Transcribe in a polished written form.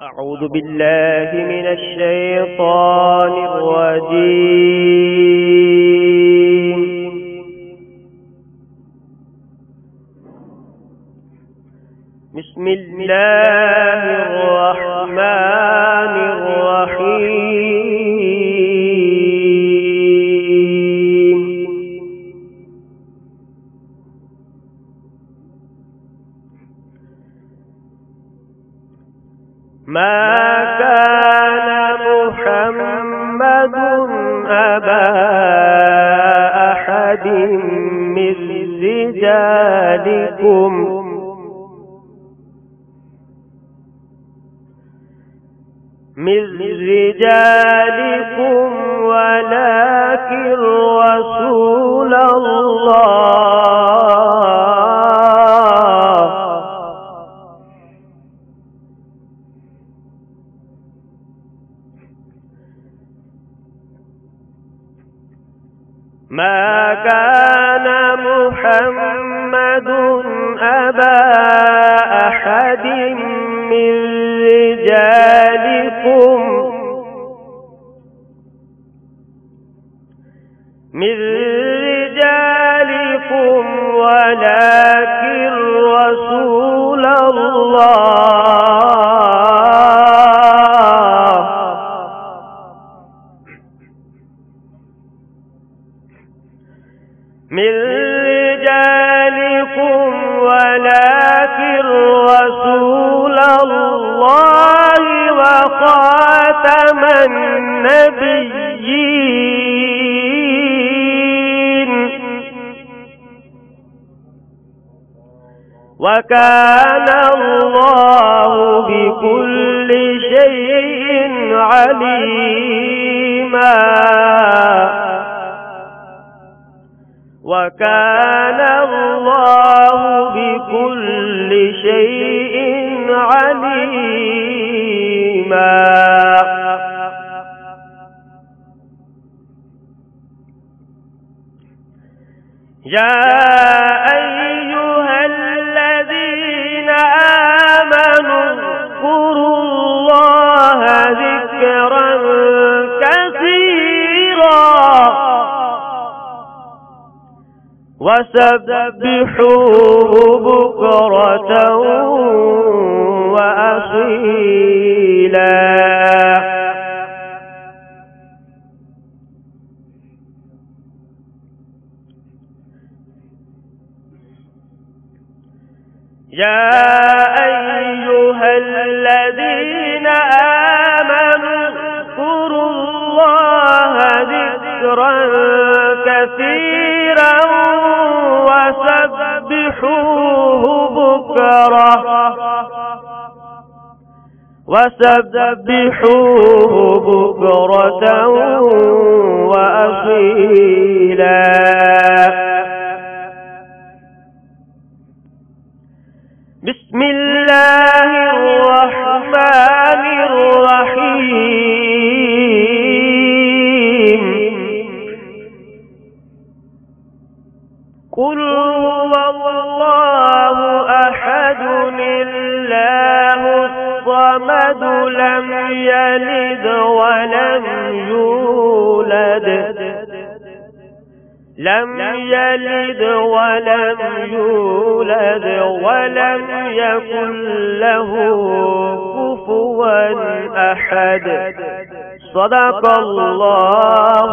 أعوذ بالله من الشيطان الرجيم. بسم الله الرحمن الرحيم. ما كان محمد أبا أحد من رجالكم ولكن رسول الله ما كان محمد أبا أحد من رجالكم ولكن رسول الله من رجالكم ولكن رسول الله وخاتم النبيين وكان الله بكل شيء عليما وكان الله بكل شيء عليما. يا أيها الذين آمنوا اذكروا الله ذكرا كثيرا وسبحوه بكرة وأصيلا. يا أيها الذين آمنوا اذكروا الله ذكرا كثيرا وسبحوه بكرة وأصيلا. بسم الله الرحمن الرحيم. قل هو الله أحد الله الصمد لم يلد ولم يولد ولم يكن له كفوا أحد. صدق الله